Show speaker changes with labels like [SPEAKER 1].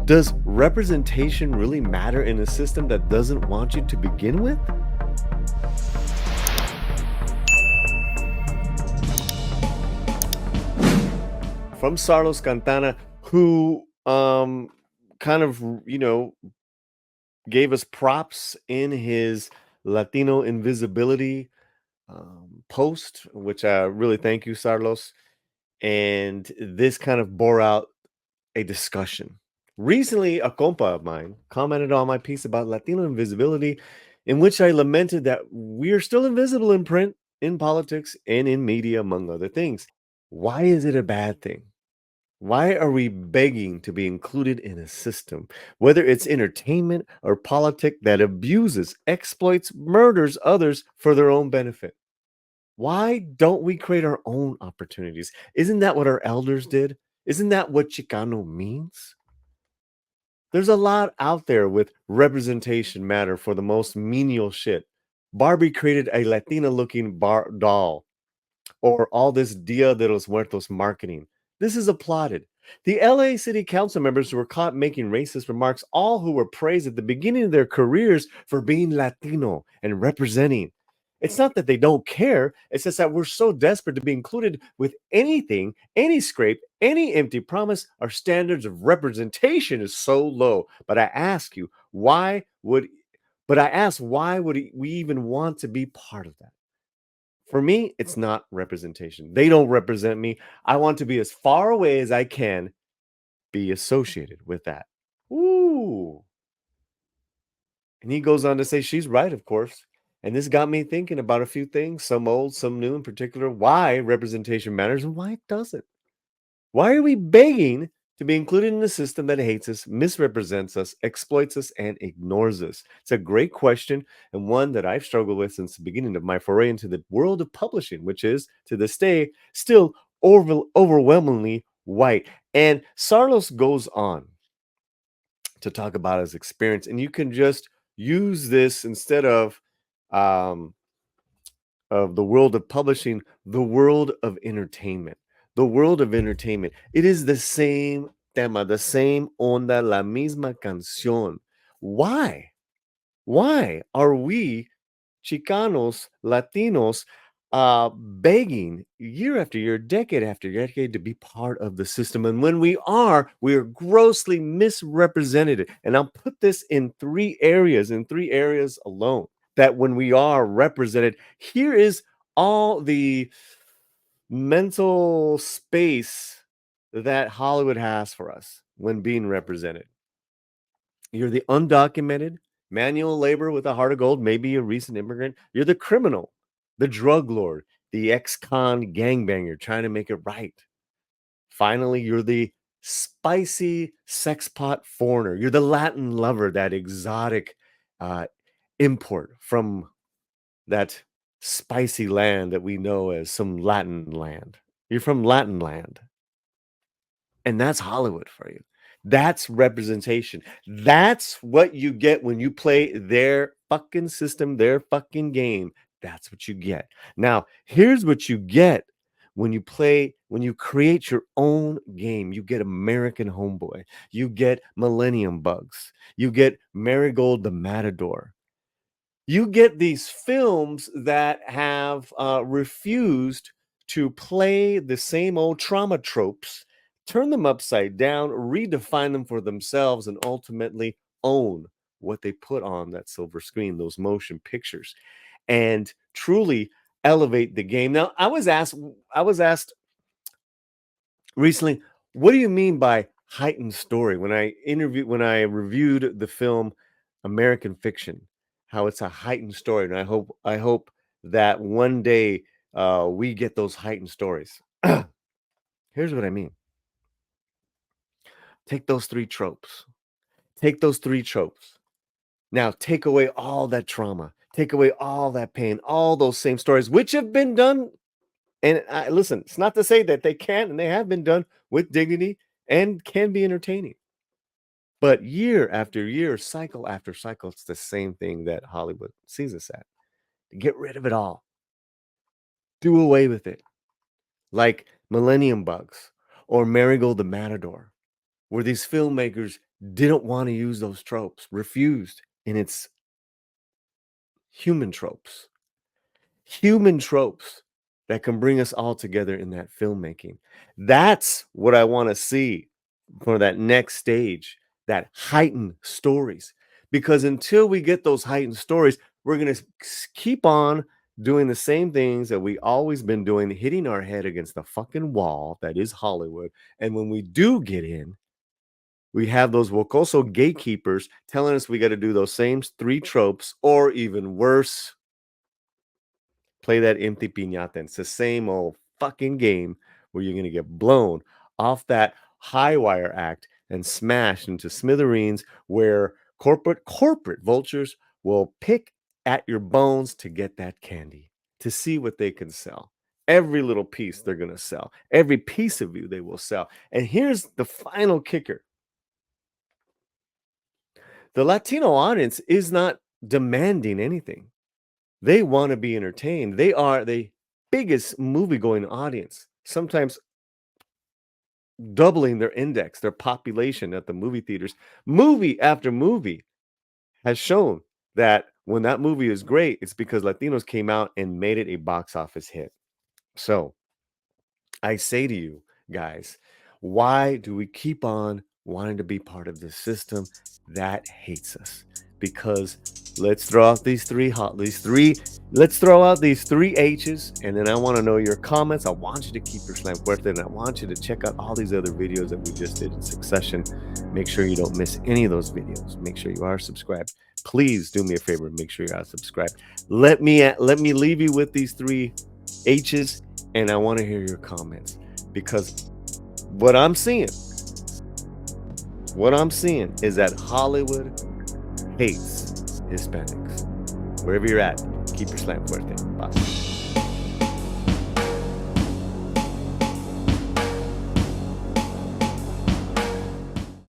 [SPEAKER 1] Does representation really matter in a system that doesn't want you to begin with? From Carlos Cantana, who kind of, gave us props in his Latino Invisibility post, which I really thank you, Carlos. And this kind of bore out a discussion. Recently, a compa of mine commented on my piece about Latino invisibility, in which I lamented that we are still invisible in print, in politics, and in media, among other things. Why is it a bad thing? Why are we begging to be included in a system, whether it's entertainment or politic, that abuses, exploits, murders others for their own benefit? Why don't we create our own opportunities? Isn't that what our elders did? Isn't that what Chicano means? There's a lot out there with representation matter for the most menial shit. Barbie created a Latina looking doll, or all this Dia de los Muertos marketing. This is applauded. The LA City Council members who were caught making racist remarks, all who were praised at the beginning of their careers for being Latino and representing. It's not that they don't care, it's just that we're so desperate to be included with anything, any scrape, any empty promise. Our standards of representation is so low. But I ask you, why would we even want to be part of that? For me, it's not representation. They don't represent me. I want to be as far away as I can be associated with that. Ooh. And he goes on to say she's right, of course. And this got me thinking about a few things, some old, some new, in particular, why representation matters and why it doesn't. Why are we begging to be included in a system that hates us, misrepresents us, exploits us, and ignores us? It's a great question, and one that I've struggled with since the beginning of my foray into the world of publishing, which is, to this day, still overwhelmingly white. And Sarlos goes on to talk about his experience, and you can just use this instead um, of the world of publishing, the world of entertainment. The world of entertainment. It is the same tema, the same onda, la misma canción. Why? Why are we Chicanos, Latinos, begging year after year, decade after decade to be part of the system? And when we are grossly misrepresented. And I'll put this in three areas alone, that when we are represented, here is all the mental space that Hollywood has for us when being represented. You're the undocumented, manual labor with a heart of gold, maybe a recent immigrant. You're the criminal, the drug lord, the ex-con gangbanger trying to make it right. Finally, you're the spicy sex pot foreigner. You're the Latin lover, that exotic uh, import from that spicy land that we know as some Latin land. You're from Latin land. And that's Hollywood for you. That's representation. That's what you get when you play their fucking system, their fucking game. That's what you get. Now, here's what you get when you create your own game. You get American Homeboy, you get Millennium Bugs, you get Marigold the Matador, you get these films that have refused to play the same old trauma tropes, turn them upside down, redefine them for themselves, and ultimately own what they put on that silver screen, those motion pictures, and truly elevate the game. Now, I was asked recently, what do you mean by heightened story? When I reviewed the film American Fiction, how it's a heightened story, and I hope that one day we get those heightened stories. Here's what I mean. Take those three tropes. Take those three tropes. Now take away all that trauma. Take away all that pain, all those same stories, which have been done. And listen, it's not to say that they can't and they have been done with dignity and can be entertaining. But year after year, cycle after cycle, it's the same thing that Hollywood sees us at. Get rid of it all. Do away with it. Like Millennium Bugs or Marigold the Matador, where these filmmakers didn't want to use those tropes, refused, and it's human tropes. Human tropes that can bring us all together in that filmmaking. That's what I want to see for that next stage, that heightened stories. Because until we get those heightened stories, we're going to keep on doing the same things that we always been doing, hitting our head against the fucking wall that is Hollywood. And when we do get in, we have those Wokoso gatekeepers telling us we got to do those same three tropes, or even worse, play that empty piñata. It's the same old fucking game where you're going to get blown off that high wire act and smashed into smithereens, where corporate vultures will pick at your bones to get that candy, to see what they can sell. Every little piece they're going to sell. Every piece of you they will sell. And here's the final kicker. The Latino audience is not demanding anything. They want to be entertained. They are the biggest movie-going audience, sometimes doubling their index, their population at the movie theaters. Movie after movie has shown that when that movie is great, it's because Latinos came out and made it a box office hit. So I say to you guys, why do we keep on wanting to be part of this system that hates us? Because let's throw out let's throw out these three H's, and then I want to know your comments. I want you to keep your slam fuerte, and I want you to check out all these other videos that we just did in succession. Make sure you don't miss any of those videos. Make sure you are subscribed. Please do me a favor, make sure you are subscribed. Let me leave you with these three H's, and I want to hear your comments, because what I'm seeing is that Hollywood hates Hispanics. Wherever you're at, keep your slam fuerte. Bye.